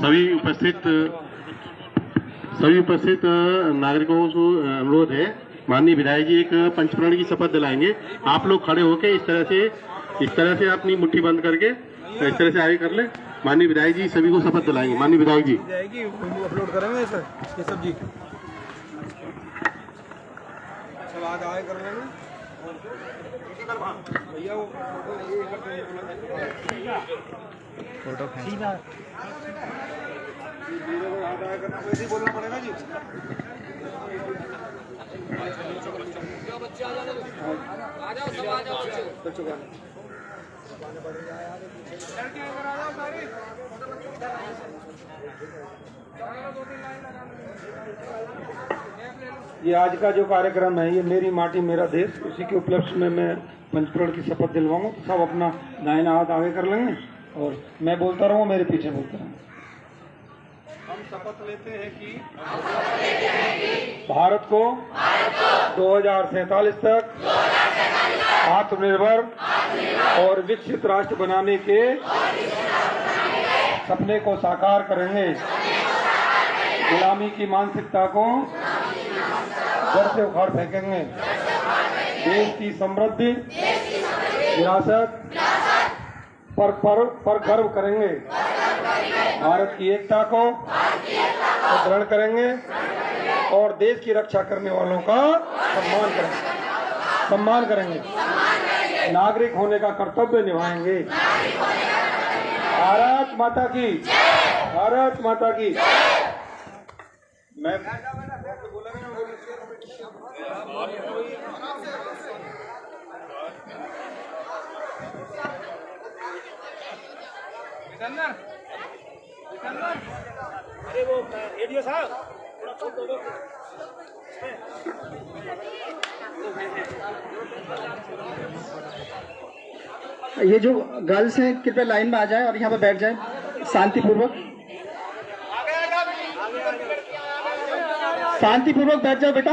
सभी उपस्थित नागरिकों को अनुरोध है, माननीय विधायक जी एक पंचप्रण की शपथ दिलाएंगे। आप लोग खड़े होकर इस तरह से अपनी मुट्ठी बंद करके इस तरह से आगे कर ले। माननीय विधायक जी सभी को शपथ दिलाएंगे। माननीय विधायक जी अपलोड करेंगे सर ये सब जी सब आगे कर लेंगे भैया वो फोटो खींचना वैसे ही बोलना पड़ेगा जी। बच्चे आ जाओ सब आ जाओ बच्चों का ये आज का जो कार्यक्रम है ये मेरी माटी मेरा देश, उसी के उपलक्ष्य में मैं पंचप्रण की शपथ दिलवाऊंगा। तो सब अपना दाहिना हाथ आगे कर लेंगे और मैं बोलता रहूँगा, मेरे पीछे बोलते रहेंगे। हम शपथ लेते हैं कि भारत को 2047 तक आत्मनिर्भर और विकसित राष्ट्र बनाने के सपने को साकार करेंगे। गुलामी की मानसिकता को जड़ से उखाड़ फेंकेंगे। देश की समृद्धि विरासत पर गर्व करेंगे। भारत की एकता को दृढ़ करेंगे और देश की रक्षा करने वालों का सम्मान करेंगे। नागरिक होने का कर्तव्य निभाएंगे। भारत माता की, भारत माता की। मैं अरे वो रेडियो साहब थोड़ा फोटो दो। ये जो गर्ल्स हैं कृपया लाइन में आ जाए और यहाँ पे बैठ जाए शांतिपूर्वक। शांतिपूर्वक बैठ जाओ बेटा।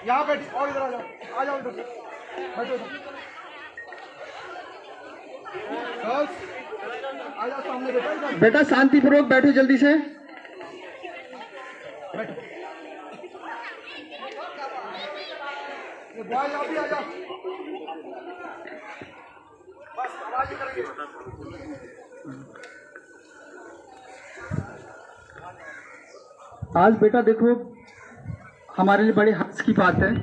यहाँ बैठ और इधर आ जाओ इधर बैठो। आ जाओ सामने बेटा शांतिपूर्वक बैठो जल्दी से। आ जाओ बस आवाज करेंगे। आज बेटा देखो हमारे लिए बड़े हर्ष की बात है।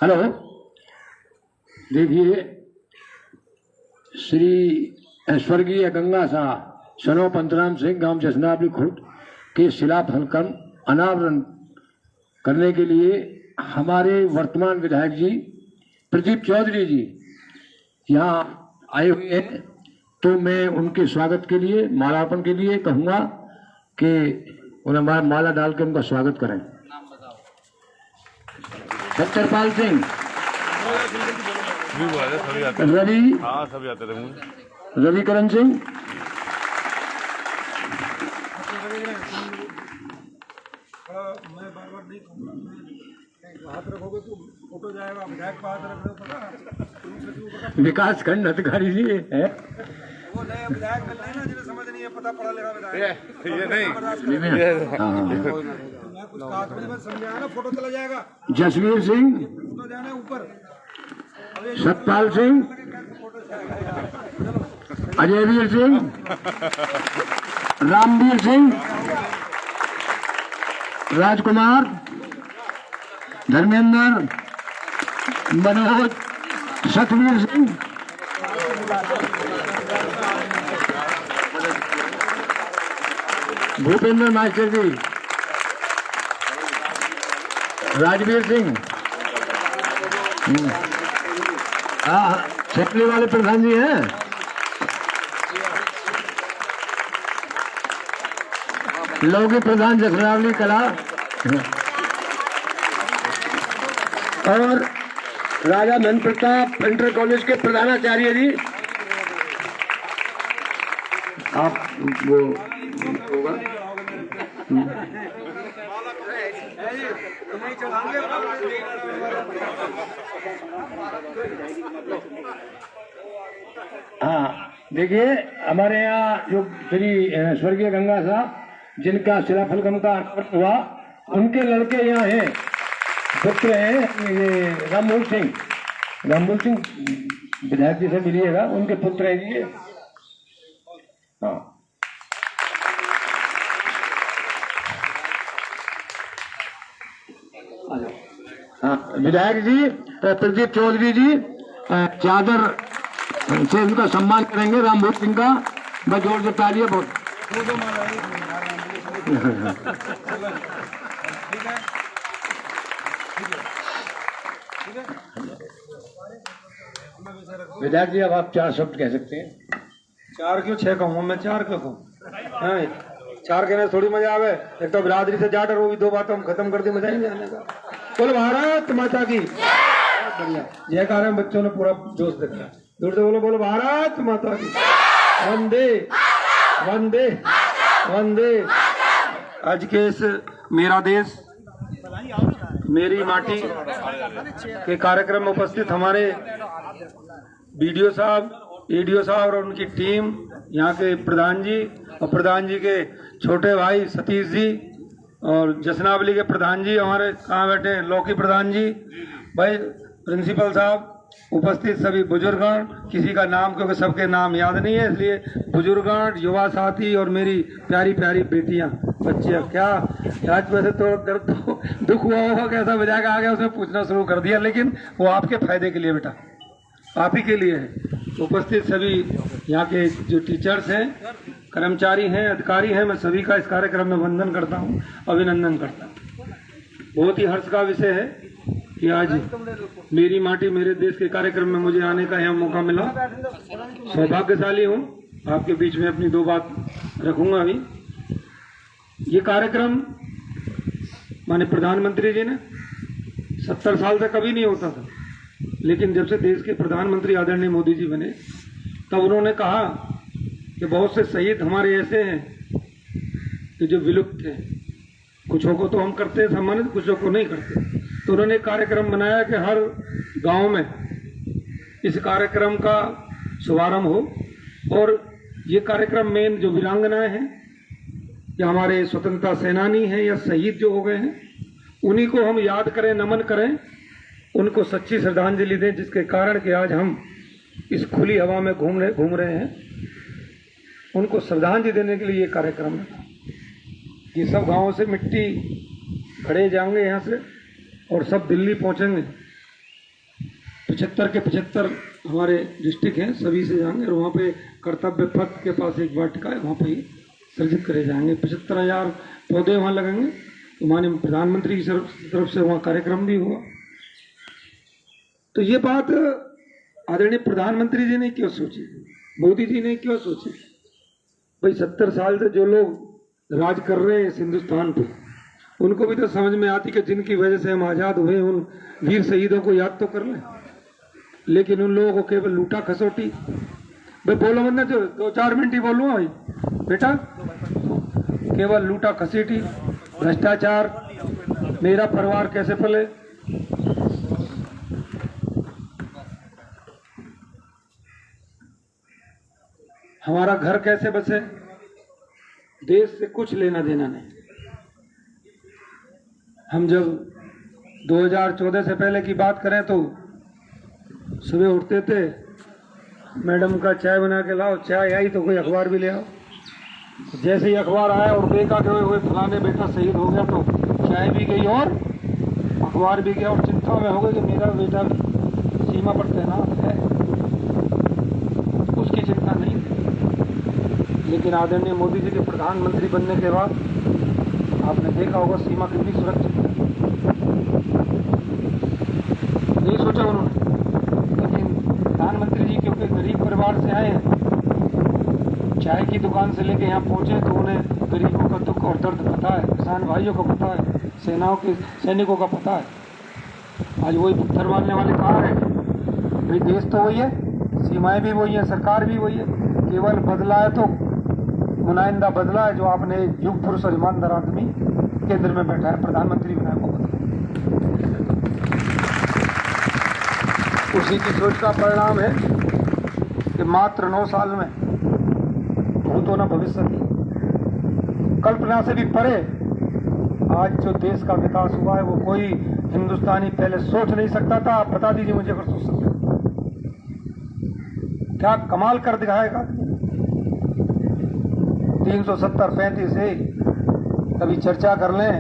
हेलो, देखिए श्री स्वर्गीय गंगा शाह सनो पंतराम सिंह गांव जसनावली खुर्द के शिला फलकम अनावरण करने के लिए हमारे वर्तमान विधायक जी प्रदीप चौधरी जी यहाँ आए हुए हैं। तो मैं उनके स्वागत के लिए मालार्पण के लिए कहूँगा कि उन्हें माला डाल के उनका स्वागत करें। सत्यपाल सिंह, रविकरण सिंह, मैं बार-बार नहीं कहूँगा, हाथ रखोगे तो फोटो जाएगा। विधायक का हाथ रख दो। विकास खंड अधिकारी जी है वो नए विधायक मिल रहे हैं ना, जिन्हें समझ नहीं है, पता पढ़ा लिखा विधायक ये नहीं। मैं कुछ कहा तो समझाया ना, फोटो चला जाएगा। जसवीर सिंह, फोटो जाना ऊपर। सतपाल सिंह, अजयवीर सिंह, रामवीर सिंह, राजकुमार, धर्मेंद्र, मनोज, सतवीर सिंह, भूपेंद्र मास्टर जी, राजवीर सिंह, छपली वाले प्रधान जी हैं, लौकी प्रधान जसरावली कला और राजा नंद प्रताप इंटर कॉलेज के प्रधानाचार्य जी। आप वो होगा हाँ, देखिए हमारे यहाँ जो श्री स्वर्गीय गंगा साहब जिनका शिलाफलकम का अनावरण हुआ, उनके लड़के यहाँ हैं, पुत्र हैं, ये राममोहन सिंह विधायक जी से मिलिएगा, उनके पुत्र हैं ये। हाँ, हाँ, विधायक जी प्रदीप चौधरी जी चादर से उनका सम्मान करेंगे रामभूत सिंह का। बस जोर से तालियां बहुत। विधायक जी अब आप 4 शब्द कह सकते हैं। 4 क्यों 6 कहूँ मैं, 4 क्यों कहूँ? हाँ, 4 कहने से थोड़ी मजा आवे। एक तो बिरादरी से जाट और वो भी 2 बातों हम खत्म कर दी, मजा ही नहीं आने का। बोलो भारत माता की बढ़िया जयकार है, बच्चों ने पूरा जोश दिखाया। दूर से बोलो, बोलो भारत माता की। वंदे वंदे वंदे। आज के इस मेरा देश मेरी माटी के कार्यक्रम में उपस्थित हमारे बीडीओ साहब, एडीओ साहब और उनकी टीम, यहाँ के प्रधान जी और प्रधान जी के छोटे भाई सतीश जी और जसनावली के प्रधान जी, हमारे कहाँ बैठे लौकी प्रधान जी, भाई प्रिंसिपल साहब, उपस्थित सभी बुजुर्गण, किसी का नाम क्योंकि सबके नाम याद नहीं है इसलिए बुजुर्गण, युवा साथी और मेरी प्यारी प्यारी बेटियां, बच्चियां। क्या आज वैसे तो दुख हुआ होगा, कैसा मजाक आ गया, उसमें पूछना शुरू कर दिया, लेकिन वो आपके फायदे के लिए बेटा, आप ही के लिए है। उपस्थित सभी यहाँ के जो टीचर्स हैं, कर्मचारी हैं, अधिकारी हैं, मैं सभी का इस कार्यक्रम में वंदन करता हूँ, अभिनंदन करता हूँ। बहुत ही हर्ष का विषय है कि आज मेरी माटी मेरे देश के कार्यक्रम में मुझे आने का यहाँ मौका मिला। सौभाग्यशाली हूँ, आपके बीच में अपनी 2 बात रखूंगा अभी। ये कार्यक्रम माने प्रधानमंत्री जी ने 70 साल से कभी नहीं होता था, लेकिन जब से देश के प्रधानमंत्री आदरणीय मोदी जी बने, तब उन्होंने कहा कि बहुत से शहीद हमारे ऐसे हैं कि जो विलुप्त हैं, कुछों को तो हम करते हैं सम्मानित, कुछों को नहीं करते। तो उन्होंने एक कार्यक्रम बनाया कि हर गांव में इस कार्यक्रम का शुभारंभ हो, और ये कार्यक्रम मेन जो वीरांगनाएं हैं या हमारे स्वतंत्रता सेनानी हैं या शहीद जो हो गए हैं, उन्हीं को हम याद करें, नमन करें, उनको सच्ची श्रद्धांजलि दें, जिसके कारण कि आज हम इस खुली हवा में घूम रहे हैं। उनको श्रद्धांजलि देने के लिए ये कार्यक्रम है। ये सब गांवों से मिट्टी खड़े जाएंगे यहाँ से और सब दिल्ली पहुँचेंगे। 75 के 75 हमारे डिस्ट्रिक्ट हैं, सभी से जाएंगे और वहाँ पे कर्तव्य पथ के पास एक वाटिका है, वहाँ पे ही सर्जित करे जाएंगे। 75,000 पौधे वहाँ लगेंगे। तो माननीय प्रधानमंत्री की तरफ से वहाँ कार्यक्रम भी हुआ। तो ये बात आदरणीय प्रधानमंत्री जी ने क्यों सोची, मोदी जी ने क्यों सोची? भाई 70 साल से जो लोग राज कर रहे हैं इस हिंदुस्तान पे, उनको भी तो समझ में आती कि जिनकी वजह से हम आज़ाद हुए, उन वीर शहीदों को याद तो कर लें। लेकिन उन लोगों को केवल लूटा खसोटी। भाई बोलो मत ना, 2-4 मिनट ही बोलूँ भाई बेटा, केवल लूटा खसीटी, भ्रष्टाचार, मेरा परिवार कैसे पले, हमारा घर कैसे बसे, देश से कुछ लेना देना नहीं। हम जब 2014 से पहले की बात करें तो सुबह उठते थे, मैडम का चाय बना के लाओ, चाय आई तो कोई अखबार भी ले आओ। जैसे ही अखबार आया और देखा कि वो फलाने बेटा शहीद हो गया, तो चाय भी गई और अखबार भी गया, और चिंता में हो गई कि मेरा बेटा सीमा पर तैनात है, उसकी चिंता नहीं। लेकिन आदरणीय मोदी जी के प्रधानमंत्री बनने के बाद आपने देखा होगा सीमा कितनी सुरक्षित है। नहीं सोचा उन्होंने, लेकिन प्रधानमंत्री जी क्योंकि गरीब परिवार से आए हैं, चाय की दुकान से लेके यहाँ पहुँचे, तो उन्हें गरीबों का दुख और दर्द पता है, किसान भाइयों को पता है, सेनाओं के सैनिकों का पता है। आज वही पत्थर मारने वाले कहाँ है? भाई देश तो वही है, सीमाएं भी वही है, सरकार भी वही है, केवल बदला है तो नुमाइंदा बदला है जो आपने एक युग पुरुष और ईमानदार आदमी केंद्र में बैठा है, प्रधानमंत्री बनाया वो बदला। उसी की सोच का परिणाम है कि मात्र 9 साल में भूतो न भविष्य की कल्पना से भी परे आज जो देश का विकास हुआ है वो कोई हिंदुस्तानी पहले सोच नहीं सकता था। आप बता दीजिए मुझे अगर सोच सकते, क्या कमाल कर दिखाएगा। 370-35 से कभी चर्चा कर लें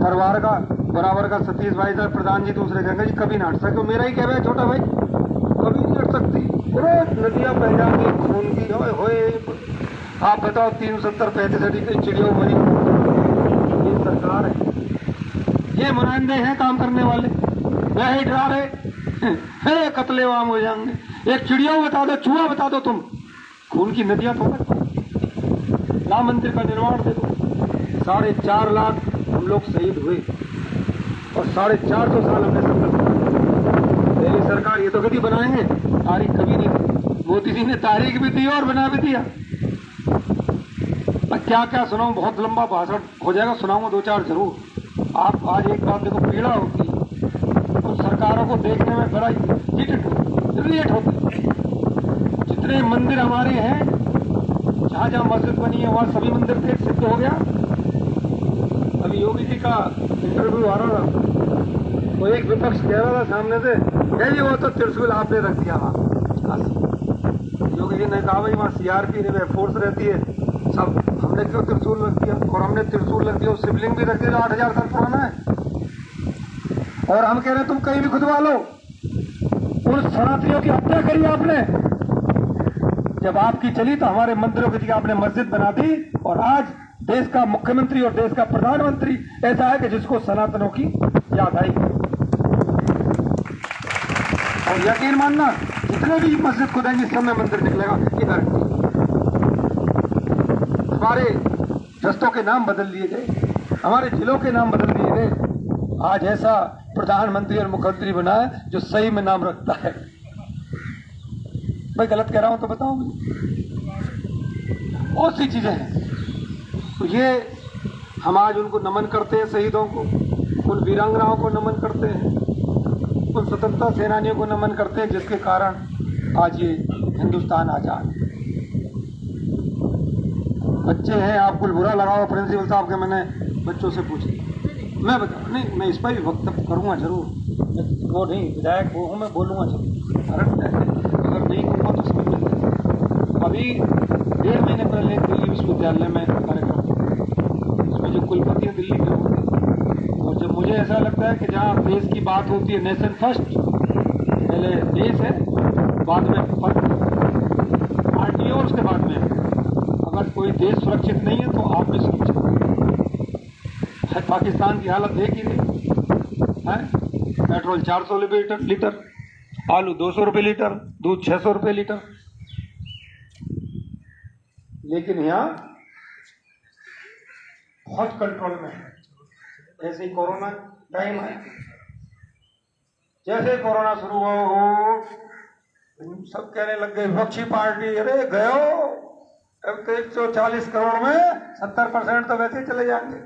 हर बार का बराबर का सतीश भाई साहब प्रधान जी दूसरे कहेंगे जी कभी ना हट सके। मेरा ही कहना है छोटा भाई कभी नहीं हट सकती, रोज नदियां बह जाती खून की होए। आप बताओ 370-35 की चिड़ियों बनी ये सरकार है, ये नुमाइंदे हैं काम करने वाले, वह ही डरा रहे कत्लेआम हो जाएंगे। एक चिड़िया बता दो, चूहा बता दो, तुम खून की नदियां तो राम मंदिर का निर्माण दे दो। 4.5 लाख हम लोग शहीद हुए और 450 साल हमने संघर्ष किया। पहली सरकार ये तो कभी बनाएंगे, तारीख कभी नहीं। मोदी जी ने तारीख भी दी और बना भी दिया। क्या क्या सुनाऊं, बहुत लंबा भाषण हो जाएगा, सुनाऊंगा 2-4 जरूर। आप आज एक बात देखो, पीड़ा होती तो सरकारों को देखने में बड़ा रिलेट होती। जितने मंदिर हमारे हैं, जहाँ जहाँ मस्जिद बनी है वहाँ सभी मंदिर से सिद्ध हो गया। अभी योगी जी का इंटरव्यू आ रहा था, वो एक विपक्ष कह रहा था सामने से, जी वो तो त्रिशूल आपने रख दिया वहाँ। योगी जी ने कहा भाई वहाँ CRP फोर्स रहती है, सब हमने क्यों त्रिशूल रख दिया। और हमने त्रिशूल रख दिया, शिवलिंग भी रख दिया 8000 साल पुराना है। और हम कह रहे हैं तुम कहीं भी खुदवा लो। उन सनातनियों की हत्या करी आपने, जब आपकी चली तो हमारे मंदिरों की जगह आपने मस्जिद बना दी। और आज देश का मुख्यमंत्री और देश का प्रधानमंत्री ऐसा है कि जिसको सनातनों की याद आई। और यकीन मानना जितने भी मस्जिद खुदेंगे सब में मंदिर निकलेगा, ये गारंटी। हमारे रस्तों के नाम बदल दिए गए, हमारे जिलों के नाम बदल दिए गए। आज ऐसा प्रधानमंत्री और मुख्यमंत्री बना है जो सही में नाम रखता है। मैं गलत कह रहा हूं तो बताओ मुझे। बहुत सी चीजें हैं, तो ये हम आज उनको नमन करते हैं, शहीदों को, उन वीरांगनाओं को नमन करते हैं, उन स्वतंत्रता सेनानियों को नमन करते हैं जिसके कारण आज ये हिंदुस्तान आजाद। बच्चे हैं, आपको बुरा लगाओ प्रिंसिपल साहब के, मैंने बच्चों से पूछा, मैं बता नहीं, मैं इस पर भी वक्तव्य करूँगा जरूर, वो नहीं विधायक वो हूँ, मैं बोलूँगा जरूर। अगर नहीं कहूँगा तो समझ में नहीं। अभी 1.5 महीने पहले दिल्ली विश्वविद्यालय में कार्यक्रम, इसमें जो कुलपति हैं दिल्ली के होते हैं, और जब मुझे ऐसा लगता है कि जहाँ देश की बात होती है, नेशन फर्स्ट, पहले देश है बाद में पार्टी और उसके बाद में, अगर कोई देश सुरक्षित नहीं है तो आप भी सुरक्षित है। पाकिस्तान की हालत देख ही नहीं है, पेट्रोल 400 लीटर, आलू 200 रुपये लीटर, दूध 600 रुपये लीटर। लेकिन यहाँ बहुत कंट्रोल में है। ऐसे ही कोरोना टाइम है, जैसे कोरोना शुरू हो सब कहने लग गए विपक्षी पार्टी, अरे गयो, अब तो 140 करोड़ में 70% तो वैसे ही चले जाएंगे।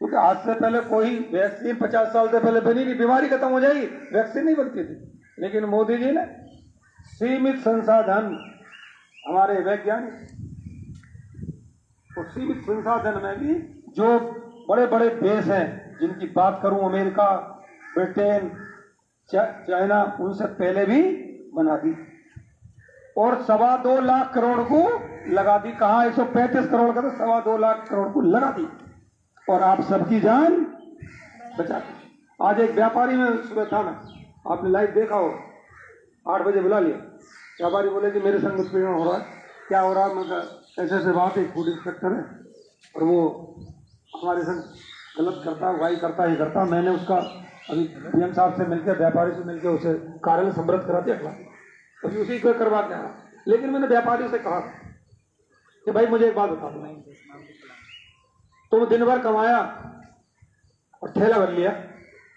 क्योंकि आज से पहले कोई वैक्सीन 50 साल से पहले बनी नहीं, बीमारी खत्म हो जाएगी, वैक्सीन नहीं बनती थी। लेकिन मोदी जी ने सीमित संसाधन, हमारे वैज्ञानिक, और सीमित संसाधन में भी जो बड़े बड़े देश हैं, जिनकी बात करूं अमेरिका, ब्रिटेन, चाइना, उनसे पहले भी बना दी और 2.25 लाख करोड़ को लगा दी। कहाँ 135 करोड़ का, तो 2.25 लाख करोड़ को लगा दी और आप सबकी जान बचा दी। आज एक व्यापारी में सुबह था ना, आपने लाइव देखा हो, 8 बजे बुला लिया, व्यापारी बोले कि मेरे संग उत्पीड़न हो रहा है। क्या हो रहा है? मतलब ऐसे ऐसे बात है, फूड इंस्पेक्टर है और वो हमारे संग गलत करता, वाई करता, ही करता। मैंने उसका अभी PM साहब से मिलकर, व्यापारी से मिलकर उसे कार्यालय समृद्ध करा दिया, अभी उसी को करवा के आया। लेकिन मैंने व्यापारी से कहा कि भाई मुझे एक बात बता दो, तुम दिन भर कमाया और ठेला भर लिया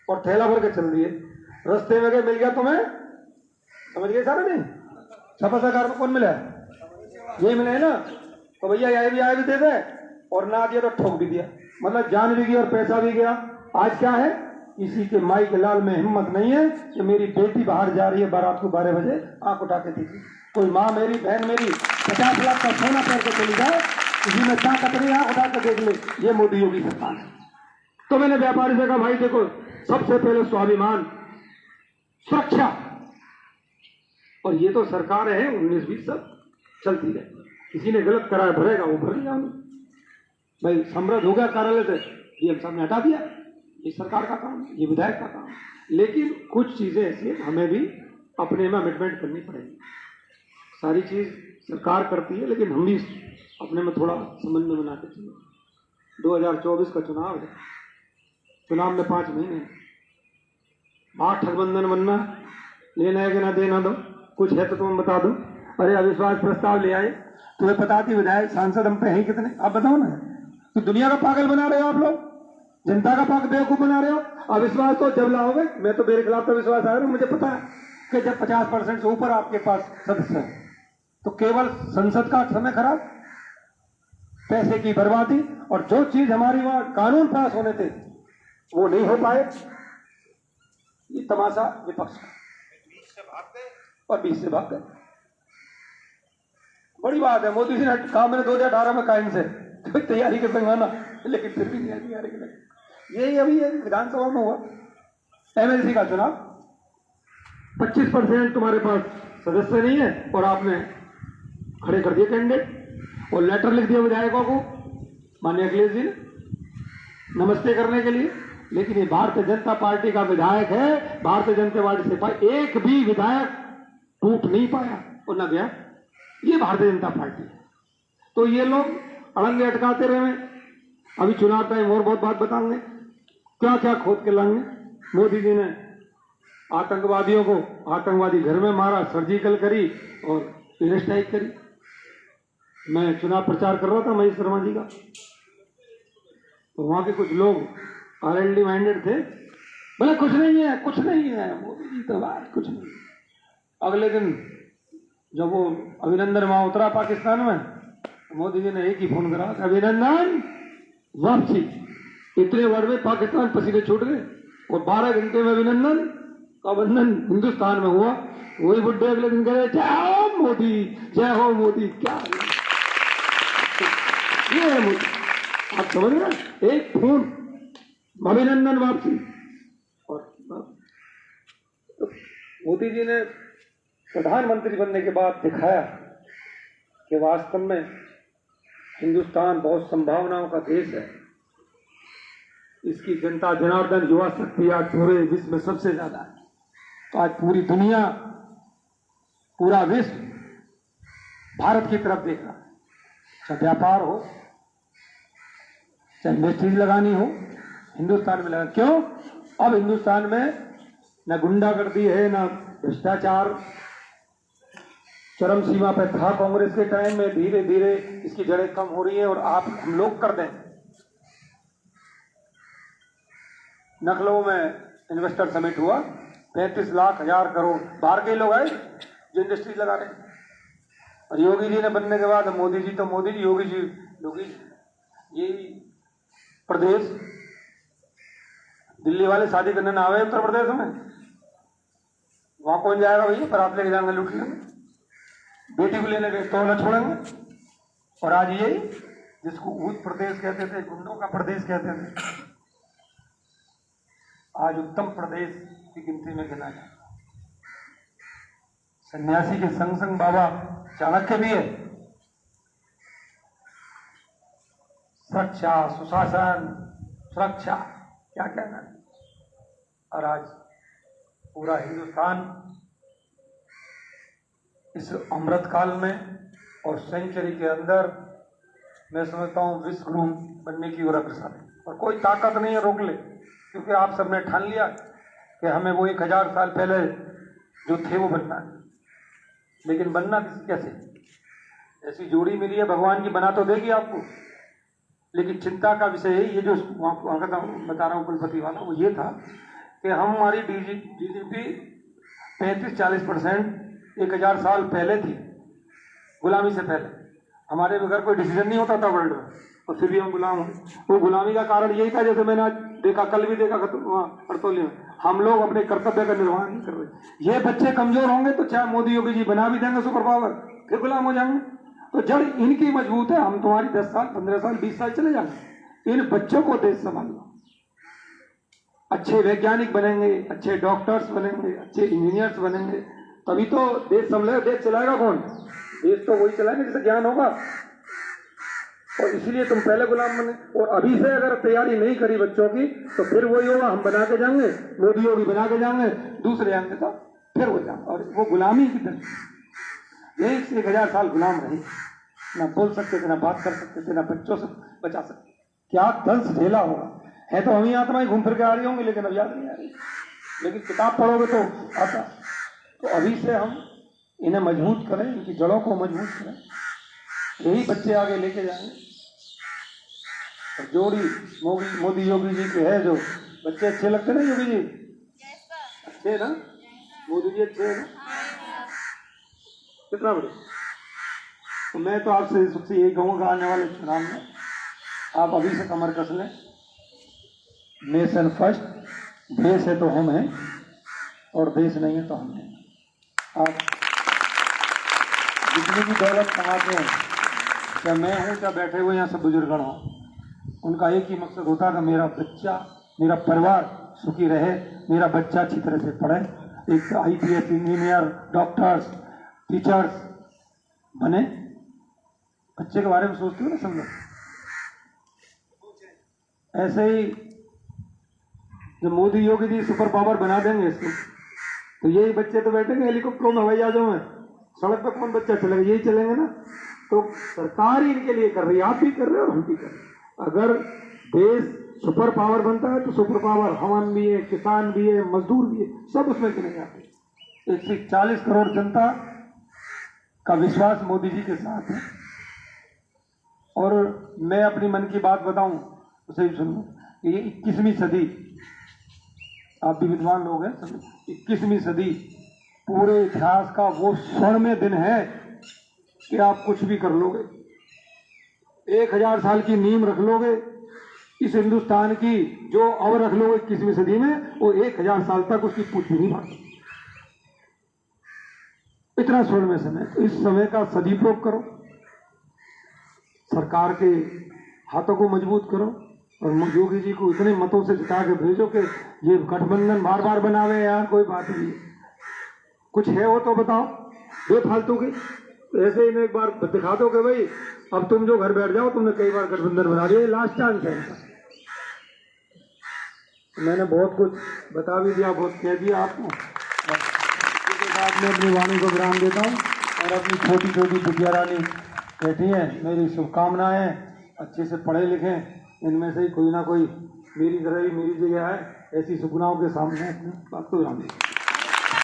और ठेला भर के चल दिए, रास्ते में गए, मिल गया तुम्हें, समझ गए सारा नहीं, छपा सरकार में कौन मिला है? यही मिले है ना। तो भैया ये भी आए भी दे दे, और ना दिया तो ठोक भी दिया, मतलब जान भी गई और पैसा भी गया। आज क्या है, किसी के माई के लाल में हिम्मत नहीं है कि मेरी बेटी बाहर जा रही है बारात को 12 बजे, आंख उठा के देखी। कोई माँ मेरी, बहन मेरी 50 लाख का सोना पहन के चली जाए, किसी में ताकत नहीं, आंख उठा के देख ले, ये मोदी योगी सरकार है। तो मैंने व्यापारी से कहा भाई देखो, सबसे पहले स्वाभिमान, सुरक्षा, और ये तो सरकार है 19-20 सब चलती है, किसी ने गलत कराया भरेगा, वो भर लिया। भाई समृद्ध हो गया कार्यालय से, डीएम साहब ने हटा दिया, ये सरकार का काम है, ये विधायक का काम है। लेकिन कुछ चीजें ऐसी है हमें भी अपने में अमिटमेंट करनी पड़ेगी। सारी चीज सरकार करती है, लेकिन हम भी अपने में थोड़ा समन्वय बना के चलें। 2024 का चुनाव है, चुनाव में 5 महीने हैं, 8 ठगबंधन बनना, लेना है कि ना देना दो, कुछ है तो तुम बता दो। अरे अविश्वास प्रस्ताव ले आए, तुम्हें पता थी विधायक सांसद हम पे हैं कितने, आप बताओ ना। तो दुनिया का पागल बना रहे हो आप लोग, जनता का पागल बेवकूफ बना रहे हो। अविश्वास तो जब लाओगे, मैं तो मेरे खिलाफ तो विश्वास आया, मुझे पता है कि जब 50% से ऊपर आपके पास सदस्य है तो केवल संसद का समय खराब, पैसे की बर्बादी, और जो चीज हमारी वहां कानून पास होने थे वो नहीं हो पाए। ये तमाशा विपक्ष का, और 20 से भाग गए। बड़ी बात है, मोदी जी ने कहा मैंने 2018 में कहा इनसे कोई तैयारी के संग आना, लेकिन फिर भी नहीं तैयारी के लगे। यही अभी विधानसभा में हुआ एमएलसी का चुनाव, 25% तुम्हारे पास सदस्य नहीं है और आपने खड़े कर दिए कैंडिडेट, और लेटर लिख दिया विधायकों को माननीय अखिलेश जी ने नमस्ते करने के लिए। लेकिन ये भारतीय जनता पार्टी का विधायक है, भारतीय जनता पार्टी से एक भी विधायक टूट नहीं पाया और न गया, ये भारतीय जनता पार्टी है। तो ये लोग अड़ंगे अटकाते रहे। अभी चुनाव टाइम और बहुत बात बताएंगे, क्या क्या खोद के लाएंगे। मोदी जी ने आतंकवादियों को आतंकवादी घर में मारा, सर्जिकल करी और एयर स्ट्राइक करी। मैं चुनाव प्रचार कर रहा था महेश शर्मा जी का, तो वहां के कुछ लोग आरएलडी माइंडेड थे, बोले कुछ नहीं है, कुछ नहीं है, मोदी जी तो बात कुछ नहीं। अगले दिन जब वो अभिनंदन वहां उतरा पाकिस्तान में, मोदी जी ने एक ही फोन करा, अभिनंदन वापसी। इतने वर्ड में पाकिस्तान पसीने छूट गए, और 12 घंटे में अभिनंदन का बंधन हिंदुस्तान में हुआ। वही बुड्ढे अगले दिन कह रहे जय हो मोदी, जय हो मोदी। क्या ये है मोदी, आप समझ रहे, एक फोन अभिनंदन वापसी। और तो मोदी जी ने प्रधानमंत्री बनने के बाद दिखाया कि वास्तव में हिंदुस्तान बहुत संभावनाओं का देश है। इसकी जनता जनार्दन युवा शक्ति आज पूरे विश्व में सबसे ज्यादा है। तो आज पूरी दुनिया, पूरा विश्व भारत की तरफ देख रहा है, चाहे व्यापार हो, चाहे इंडस्ट्रीज लगानी हो, हिंदुस्तान में लगा। क्यों? अब हिंदुस्तान में न गुंडागर्दी है, न भ्रष्टाचार चरम सीमा पर था कांग्रेस के टाइम में। धीरे धीरे इसकी जड़ें कम हो रही है, और आप हम लोग कर दें। लखनऊ में इन्वेस्टर समिट हुआ, 35 लाख 1000 करोड़ बाहर के लोग आए जो इंडस्ट्री लगा रहे। और योगी जी ने बनने के बाद मोदी जी तो मोदी जी, योगी जी यही प्रदेश, दिल्ली वाले शादी करने ना आवे उत्तर प्रदेश में, वहां कौन जाएगा भैया, बारात लेके जाएंगे, लूट लेंगे, बेटी को लेने गए तो न छोड़ेंगे। और आज ये जिसको उत्तर प्रदेश कहते थे, गुंडों का प्रदेश कहते थे, आज उत्तम प्रदेश की गिनती में गिना जाता। सन्यासी के संग संग बाबा चाणक्य भी है। सुरक्षा, सुशासन, सुरक्षा, क्या कहना है। और आज पूरा हिंदुस्तान इस अमृत काल में और सेंचुरी के अंदर, मैं समझता हूं विश्व गुरु बनने की ओर अग्रसर है। और कोई ताकत नहीं है रोक ले, क्योंकि आप सबने ठान लिया कि हमें वो 1000 साल पहले जो थे वो बनना है। लेकिन बनना कैसे? ऐसी जोड़ी मिली है भगवान की, बना तो देगी आपको, लेकिन चिंता का विषय है ये जो वहां का बता रहा हूँ कुलपति वाला, वो ये था कि हमारी जीडीपी 35-40% 1000 साल पहले थी, गुलामी से पहले। हमारे घर कोई डिसीजन नहीं होता था वर्ल्ड में, और फिर भी हम गुलाम हुए। वो गुलामी का कारण यही था, जैसे मैंने आज देखा, कल भी देखा हरतौली में, हम लोग अपने कर्तव्य का निर्वहन नहीं कर रहे। ये बच्चे कमजोर होंगे तो चाहे मोदी योगी जी बना भी देंगे सुपर पावर, फिर गुलाम हो जाएंगे। तो जड़ इनकी मजबूत है, हम तुम्हारी 10 साल 15 साल 20 साल चले जाएंगे। इन बच्चों को देश संभालना, अच्छे वैज्ञानिक बनेंगे, अच्छे डॉक्टर्स बनेंगे, अच्छे इंजीनियर्स बनेंगे, तभी तो देश संभलेगा। देश चलाएगा कौन? देश तो वही चलाएंगे जिसे ज्ञान होगा। और इसलिए तुम पहले गुलाम बने, और अभी से अगर तैयारी नहीं करी बच्चों की तो फिर वही होगा, हम बना के जाएंगे, मोदी योगी बना के जाएंगे, दूसरे आएंगे तो फिर हो जाएंगे। और वो गुलामी की तरह 1000 साल गुलाम रहे, ना बोल सकते थे, ना बात कर सकते थे, ना बच्चों से बचा सकते। क्या दंश झेला होगा। है तो हम ही आत्माएं घूम फिर के आ रही होंगी, लेकिन अब याद नहीं आ रही। लेकिन किताब पढ़ोगे तो आता। तो अभी से हम इन्हें मजबूत करें, इनकी जड़ों को मजबूत करें, यही बच्चे आगे लेके जाएंगे। और जोड़ी मोदी योगी जी के है, जो बच्चे अच्छे लगते ना योगी जी, अच्छे ना, मोदी जी अच्छे है ना, कितना बड़े। तो मैं तो आपसे सबसे यही कहूँगा, आने वाले चुनाव में आप अभी से कमर कस लें। नेशन फर्स्ट, देश है तो हम हैं, और देश नहीं है तो हम नहीं। आप जितनी भी दौलत कमाते हैं, क्या मैं हूँ, क्या बैठे हुए यहाँ सब बुजुर्गण हों, उनका एक ही मकसद होता है कि मेरा बच्चा, मेरा परिवार सुखी रहे, मेरा बच्चा अच्छी तरह से पढ़े, एक IPS इंजीनियर, डॉक्टर्स, टीचर्स बने। बच्चे के बारे में सोचते हो ना सब लोग। ऐसे ही जब मोदी योगी जी सुपर पावर बना देंगे इसको, तो यही बच्चे तो बैठेंगे हेलीकॉप्टरों में, हवाई जहाजों में। सड़क पर कौन बच्चा चलेगा? यही चलेंगे ना। तो सरकार ही इनके लिए कर रही है, आप भी कर रहे हो और हम भी कर रहे हैं। अगर देश सुपर पावर बनता है तो सुपर पावर हम भी है, किसान भी है, मजदूर भी है, सब उसमें गिने जाते। 140 करोड़ जनता का विश्वास मोदी जी के साथ है। और मैं अपनी मन की बात बताऊं, उसे भी सुनो। ये 21वीं सदी, आप भी विद्वान लोग हैं, 21वीं सदी पूरे इतिहास का वो स्वर्णिम दिन है कि आप कुछ भी कर लोगे। 1000 साल की नींव रख लोगे इस हिंदुस्तान की, जो और रख लोगे 21वीं सदी में, वो 1000 साल तक उसकी पूछ भी नहीं भागती। इतना स्वर्णिम समय, तो इस समय का सदुपयोग करो, सरकार के हाथों को मजबूत करो, और योगी जी को इतने मतों से जिता के भेजो कि ये गठबंधन बार बार बनावे। यार कोई बात नहीं, कुछ है वो तो बताओ, बेफालतू की। तो ऐसे ही एक बार दिखा दो कि भाई अब तुम जो घर बैठ जाओ, तुमने कई बार गठबंधन बना लिया, लास्ट चांस है। मैंने बहुत कुछ बता भी दिया, बहुत कह दिया आपको। इसके बाद मैं अपनी वाणी को विराम देता हूँ, और अपनी छोटी छोटी बिटिया रानी बैठी हैं, मेरी शुभकामनाएं, अच्छे से पढ़े लिखें, इनमें से ही कोई ना कोई मेरी तरह ही मेरी जगह है, ऐसी सुपनाओं के सामने अपनी बात को विराम दें।